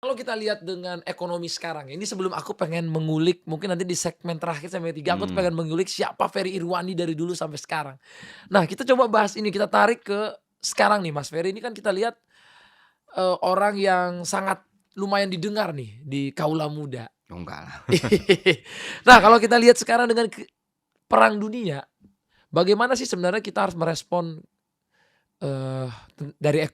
Kalau kita lihat dengan ekonomi sekarang, ini sebelum aku pengen mengulik, mungkin nanti di segmen terakhir sampai 3 aku tuh Mhm. pengen mengulik siapa Ferry Irwandi dari dulu sampai sekarang. Nah, kita coba bahas ini, kita tarik ke sekarang nih Mas Ferry ini kan kita lihat, orang yang sangat lumayan didengar nih di kaula muda. Oh, enggak lah. Nah, kalau kita lihat sekarang dengan perang dunia, bagaimana sih sebenarnya kita harus merespon, eee,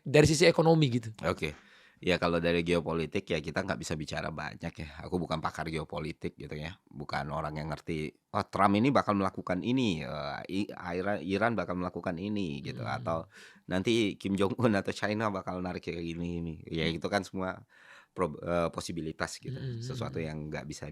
dari sisi ekonomi gitu? Oke. Ya kalau dari geopolitik ya kita nggak bisa bicara banyak ya. Aku bukan pakar geopolitik gitu ya. Bukan orang yang ngerti, "Oh, Trump ini bakal melakukan ini, Iran bakal melakukan ini," gitu. Mhm, Atau nanti Kim Jong Un atau China bakal narik kayak gini. Ya itu kan semua posibilitas gitu. mhm Sesuatu mhm. yang nggak bisa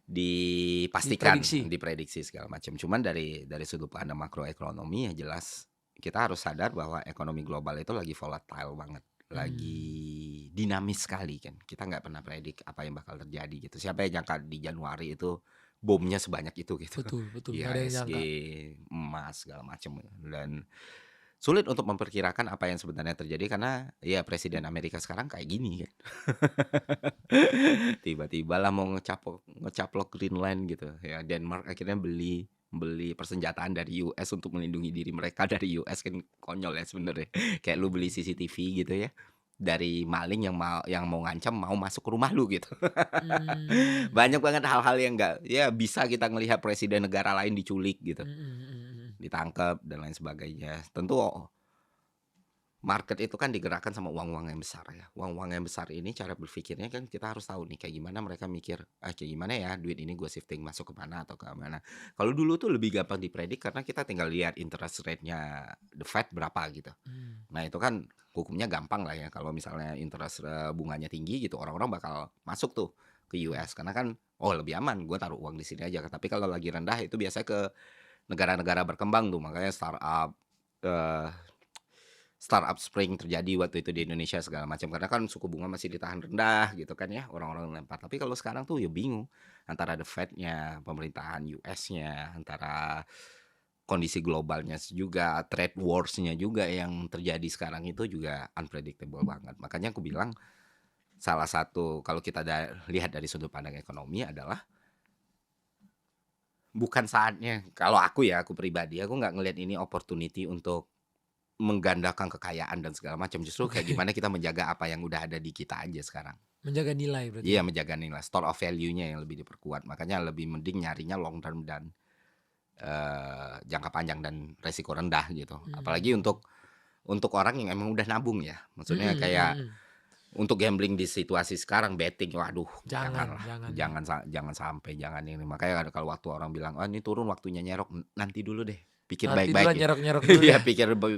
dipastikan, Diprediksi. diprediksi segala macam. Cuman dari sudut pandang makroekonomi ya jelas kita harus sadar bahwa ekonomi global itu lagi volatile banget, lagi Mmm, dinamis sekali kan. Kita nggak pernah predik apa yang bakal terjadi gitu. Siapa yang nyangka di Januari itu bomnya sebanyak itu gitu. betul betul, nggak ada yang IHSG, nyangka. emas segala macam dan sulit untuk memperkirakan apa yang sebenarnya terjadi karena ya presiden Amerika sekarang kayak gini kan. Tiba-tiba lah mau ngecaplok Greenland gitu ya, Denmark akhirnya beli beli persenjataan dari US untuk melindungi diri mereka dari US, kan konyol ya sebenarnya. Kayak lu beli Mhm, CCTV gitu ya, dari maling yang mau ngancam mau masuk ke rumah lu gitu. mmm, Banyak banget hal-hal yang nggak ya bisa kita ngelihat presiden negara lain diculik gitu, mhm mhm mhm. ditangkap dan lain sebagainya. Tentu market itu kan digerakkan sama uang-uang yang besar ya. Uang-uang yang besar ini cara berpikirnya kan kita harus tahu nih kayak gimana mereka mikir, "Ah, kayak gimana ya duit ini gue shifting masuk ke mana atau ke mana." Kalau dulu tuh lebih gampang dipredik karena kita tinggal lihat interest rate-nya The Fed berapa gitu. Mmm, Nah, itu kan hukumnya gampang lah ya kalau misalnya interest, bunganya tinggi gitu orang-orang bakal masuk tuh ke mhm, US karena kan, "Oh, lebih aman gue taruh uang di sini aja." Tapi kalau lagi rendah itu biasanya ke negara-negara berkembang tuh makanya eee startup spring terjadi waktu itu di Indonesia segala macam, karena kan suku bunga masih ditahan rendah gitu kan ya, orang-orang lempar. Tapi kalau sekarang tuh ya bingung, antara the Fed-nya, pemerintahan US-nya, antara kondisi globalnya juga, trade wars-nya juga yang terjadi sekarang itu juga unpredictable banget. Makanya aku bilang salah satu kalau kita lihat dari sudut pandang ekonomi adalah bukan saatnya kalau aku ya, aku pribadi, aku nggak ngelihat ini opportunity untuk menggandakan kekayaan dan segala macam, justru kayak oke. gimana kita menjaga apa yang udah ada di kita aja sekarang. Menjaga nilai berarti Iya, ya? menjaga nilai store of value-nya yang lebih diperkuat, makanya lebih mending nyarinya long term dan, jangka panjang dan resiko rendah gitu. Apalagi Mmm, untuk orang yang emang udah nabung ya, mhm maksudnya mhm kayak mhm. untuk gambling di situasi sekarang betting, waduh Jangan janganlah, jangan ya. jangan sampai, jangan ini. Makanya kalau waktu orang bilang, "Ah, ini turun waktunya nyerok," nanti dulu deh, pikir Nanti baik-baik duluan ya. nyerok-nyerok dulu Iya, ya.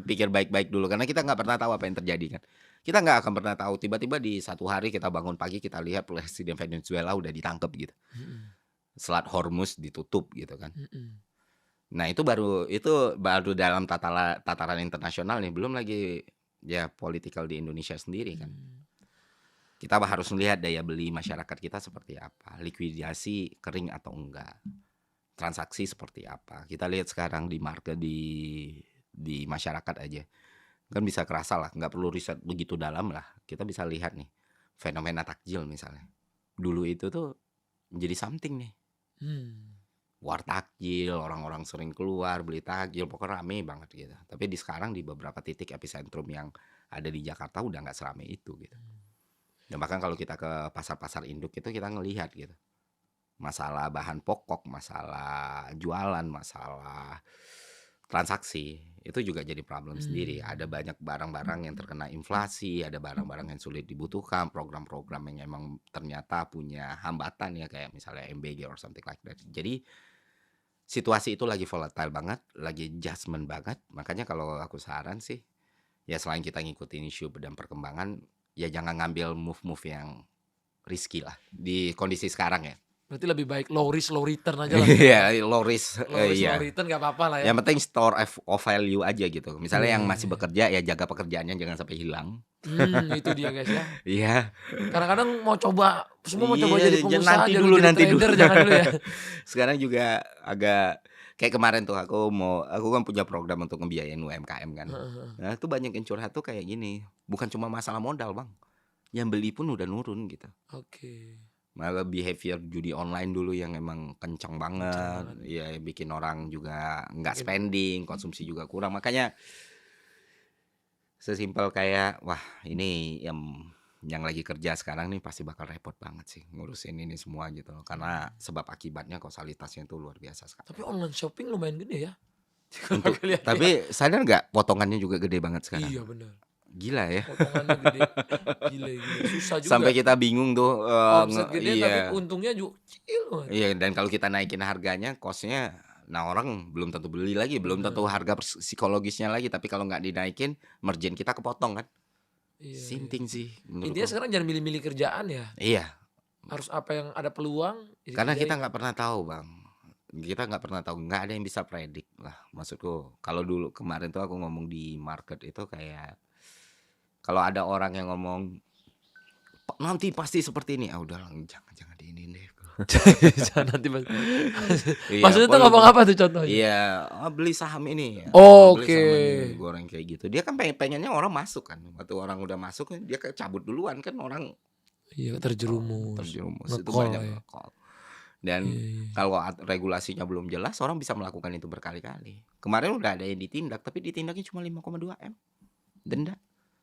pikir baik-baik dulu, karena kita nggak pernah tahu apa yang terjadi kan. Kita nggak akan pernah tahu, tiba-tiba di satu hari kita bangun pagi, kita lihat presiden Venezuela udah ditangkap gitu, Mhm Selat Hormuz ditutup gitu kan. mhm, Nah itu baru dalam tataran internasional nih, belum lagi ya political di Indonesia sendiri kan. mmm, Kita harus melihat daya beli masyarakat kita seperti apa, likuidasi kering atau enggak, transaksi seperti apa. Kita lihat sekarang di market di masyarakat aja, kan bisa kerasa lah, nggak perlu riset begitu dalam lah, kita bisa lihat nih, fenomena takjil misalnya. Dulu itu tuh jadi something nih, mmm, war takjil, orang-orang sering keluar beli takjil, pokoknya rame banget gitu. Tapi di sekarang di beberapa titik epicentrum yang ada di Jakarta udah nggak serame itu gitu. Dan bahkan kalau kita ke pasar-pasar induk itu kita ngelihat gitu, masalah bahan pokok, masalah jualan, masalah transaksi, itu juga jadi problem sendiri. Ada mmm, banyak barang-barang yang terkena inflasi, ada barang-barang yang sulit dibutuhkan, program-program yang emang ternyata punya hambatan ya kayak misalnya MBG or something like that. Jadi situasi itu lagi volatile banget, lagi adjustment banget. Makanya kalau aku saran sih, ya selain kita ngikutin isu dan perkembangan, ya jangan ngambil move-move yang risky lah di kondisi sekarang ya. berarti lebih baik low risk low return ajalah sekarang ya? Iya, low risk, Low risk low iya. return nggak apa-apa lah ya? Yang penting store of value aja gitu. Misalnya Iya yang iya masih iya. bekerja ya jaga pekerjaannya jangan sampai hilang. Itu dia guys ya. Iya, Kadang-kadang mau coba semua mau coba iya, jadi pengusaha, nanti jago dulu jadi nanti dulu. trader jangan dulu ya? Sekarang juga agak kayak kemarin tuh aku kan punya program untuk ngebiayain UMKM kan. Heeh heeh. Nah, itu banyak yang curhat tuh kayak gini, bukan cuma masalah modal, Bang. yang beli pun udah nurun gitu. Oke. Malah behavior judi online dulu yang emang kencang Kencang banget, banget. ya bikin orang juga nggak Makin spending, konsumsi juga kurang. Makanya sesimpel kayak, wah ini yang lagi kerja sekarang nih pasti bakal repot banget sih ngurusin ini semua gitu loh. Karena mmm, sebab akibatnya kausalitasnya itu luar biasa sekali. tapi online shopping lumayan gede ya? Kalau Untuk aku lihat-lihat. tapi sadar nggak potongannya juga gede banget sekarang? Iya bener, Gila ya. potongannya gede. Gile gile, susah juga. Sampai kita bingung tuh, Omset gede tapi iya. untungnya kecil banget. Iya, dan kalau kita naikin harganya, cost-nya, nah orang belum tentu beli lagi, belum tentu Bener, harga psikologisnya lagi, tapi kalau nggak dinaikin, margin kita kepotong kan. iya iya. Sinting sih Intinya menurutku. sekarang jangan milih-milih kerjaan ya, Iya, harus apa yang ada peluang, ya karena kita dikerjain. nggak pernah tahu Bang. Kita nggak pernah tahu, nggak ada yang bisa predik lah. Maksudku, kalau dulu kemarin tuh aku ngomong di market itu kayak, kalau ada orang yang ngomong, Nanti pasti seperti ini." Ah, udahlah jangan diiniin deh. Jangan nanti Iya, maksudnya tuh ngomong apa tuh contohnya? iya, beli saham ini, beli Oke. saham ini, goreng kayak gitu. Dia kan pengennya orang masuk kan. Waktu orang udah masuk dia cabut duluan kan orang Iya terjerumus, terjerumus itu nge-call banyak ya. nge-call. Dan Iya iya. kalau regulasinya belum jelas orang bisa melakukan itu berkali-kali. Kemarin udah ada yang ditindak tapi ditindaknya cuma 5,2 M denda.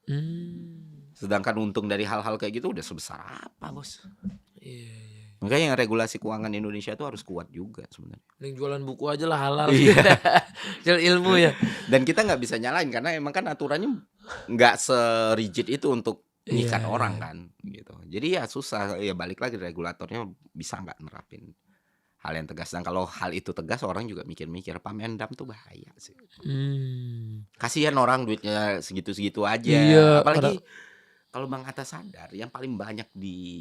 Mmm, Sedangkan untung dari hal-hal kayak gitu udah sebesar apa, Bos. iya iya. Makanya regulasi keuangan Indonesia tuh harus kuat juga sebenarnya. Mending jualan buku aja lah halal. Iya. Jual ilmu ya. Dan kita nggak bisa nyalain karena emang kan aturannya nggak se-rigid itu untuk Iya nyikat iya. orang kan gitu. Jadi ya susah, ya balik lagi regulatornya bisa nggak nerapin hal yang tegas. Dan kalau hal itu tegas orang juga mikir-mikir, Pemendam tuh bahaya sih. Mmm, Kasihan orang duitnya segitu-segitu iya aja. pada Apalagi kalau Bang Atta sadar yang paling banyak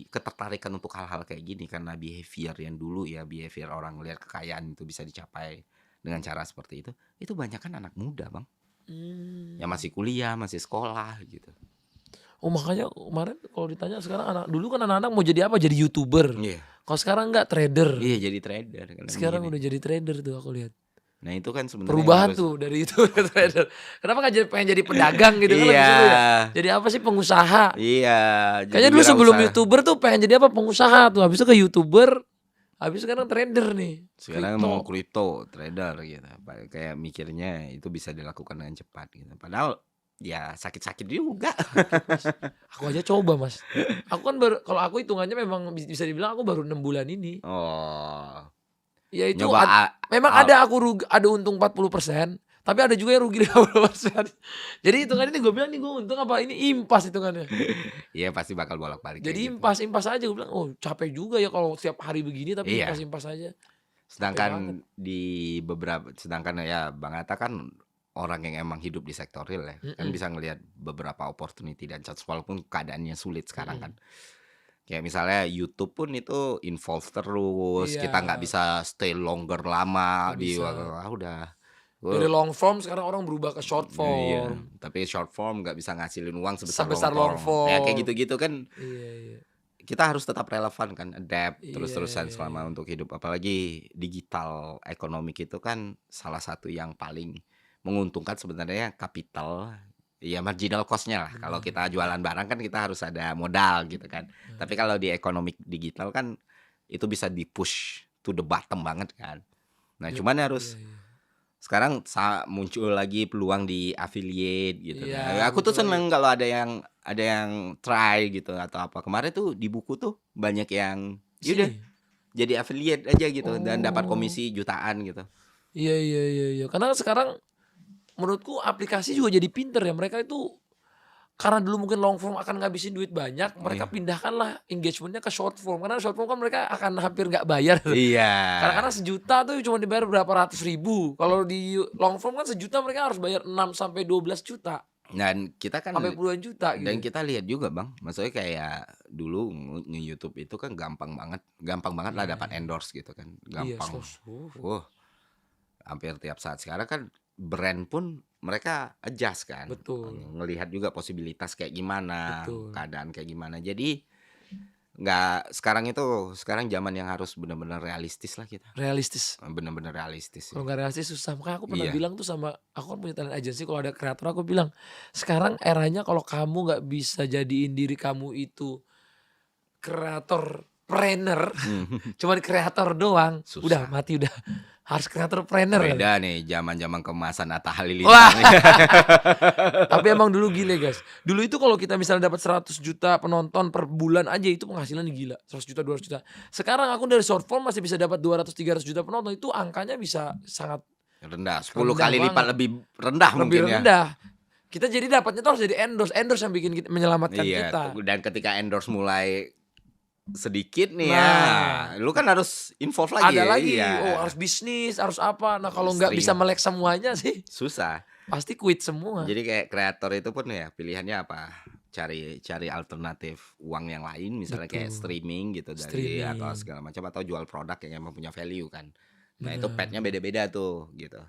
ketertarikan untuk hal-hal kayak gini karena behavior yang dulu ya, behavior orang ngelihat kekayaan itu bisa dicapai dengan cara seperti itu banyak kan anak muda Bang. Yang mmm. masih kuliah, masih sekolah gitu. Oh makanya kemarin kalau ditanya sekarang dulu kan anak-anak mau jadi apa? Jadi YouTuber. Iya. Kalau sekarang enggak trader. Iya jadi trader kadang Sekarang gini. udah jadi trader tuh aku lihat. Nah itu kan sebenarnya yang Perubahan harus tuh dari itu ke trader. Kenapa nggak pengen jadi pedagang gitu kan lebih iya, seru ya? Jadi apa sih pengusaha? iya, jadi Kayaknya dulu sebelum wirausaha. YouTuber tuh pengen jadi apa pengusaha tuh. Habis itu ke YouTuber, habis itu sekarang trader nih. Sekarang mau Kripto. kripto, trader gitu. Kayak mikirnya itu bisa dilakukan dengan cepat gitu. Padahal ya sakit-sakit juga. Sakit Mas. Aku aja coba Mas. Aku kan baru kalau aku hitungannya memang bisa dibilang aku baru 6 bulan ini. Oh, Ya itu nyoba memang ada aku ada untung 40%, tapi ada juga yang rugi 50%. Jadi hitungannya ini gue bilang nih gue untung apa ini impas hitungannya. iya pasti bakal bolak-balik kayak Jadi gitu. impas aja gue bilang, "Oh capek juga ya kalau setiap hari begini tapi Iya, impas-impas aja." Capek banget. sedangkan ya Bang Atta kan orang yang emang hidup di sektor real ya. Kan Mhm bisa ngelihat beberapa opportunity dan chance walaupun keadaannya sulit sekarang kan. mhm. Kayak misalnya YouTube pun itu involve terus, Iya, kita nggak bisa stay longer lama nggak di bisa. udah. Dari Gua long form sekarang orang berubah ke short iya, form, tapi short form nggak bisa ngasilin uang sebesar long sebesar long form. Ya kayak form. gitu-gitu kan Iya iya. kita harus tetap relevan kan, adapt Iya terus-terusan iya selama iya. untuk hidup. Apalagi digital economic itu kan salah satu yang paling menguntungkan sebenarnya kapital, ya marginal cost-nya lah. Kalau Benar kita benar. jualan barang kan kita harus ada modal gitu kan. Tapi Nah, kalau di economic digital kan itu bisa di-push to the bottom banget kan. Nah, iya cuman iya harus iya. sekarang muncul lagi peluang di affiliate gitu Iya kan. Aku tuh muncul lagi. seneng kalau ada yang try gitu atau apa. Kemarin tuh di buku tuh banyak yang Di ya udah sini? jadi affiliate aja gitu dan dapat Oh. komisi jutaan gitu. Iya iya iya iya. Karena sekarang menurutku aplikasi juga jadi pinter ya. Mereka itu karena dulu mungkin long form akan ngabisin duit banyak, mereka Iya. pindahkanlah engagement-nya ke short form. Karena short form kan mereka akan hampir nggak bayar tuh. Iya. Kadang-kadang sejuta tuh cuma dibayar berapa ratus ribu. Kalau di long form kan sejuta mereka harus bayar 6 sampai 12 juta, Dan kita kan sampai puluhan juta dan gitu. kita lihat juga Bang, maksudnya kayak dulu nge-YouTube itu kan gampang banget lah Iya dapat iya. endorse gitu kan. Iya, Gampang. so Wah, hampir tiap saat. Sekarang kan brand pun mereka adjust kan. betul Ngelihat juga posibilitas kayak gimana, betul. keadaan kayak gimana. Jadi sekarang zaman yang harus benar-benar realistis lah kita. Realistis. Benar-benar realistis Kalau sih. nggak realistis susah. Makanya aku pernah Iya. bilang tuh sama aku kan punya talent agency, kalau ada kreator aku bilang, "Sekarang eranya kalau kamu nggak bisa jadiin diri kamu itu kreator planner, cuman kreator doang, udah Susah. mati udah. Harus kreator planner." Beda nih zaman-zaman kemasan Atta Wah. Halilintar nih. Tapi emang dulu gile guys. Dulu itu kalau kita misalnya dapat 100 juta penonton per bulan aja itu penghasilannya gila. 100 juta, 200 juta. Sekarang aku dari short form masih bisa dapat 200, 300 juta penonton. Itu angkanya bisa sangat Rendah, 10 rendah kali lipat banget. lebih rendah Lebih mungkin ya. rendah. Kita jadi dapatnya tuh harus jadi endorse yang bikin menyelamatkan Iya, kita. dan ketika endorse mulai sedikit nih Nah. ya, lu kan harus involve lagi. Ada lagi, Iya. harus bisnis, harus apa. Nah kalau nggak bisa Stream. melek semuanya sih Susah. pasti quit semua. Jadi kayak kreator itu pun ya pilihannya apa? Cari alternatif uang yang lain, misalnya kayak Betul. streaming gitu atau Streaming. segala macam, atau jual produk yang emang punya value kan. Nah itu Bener. path-nya beda-beda tuh gitu.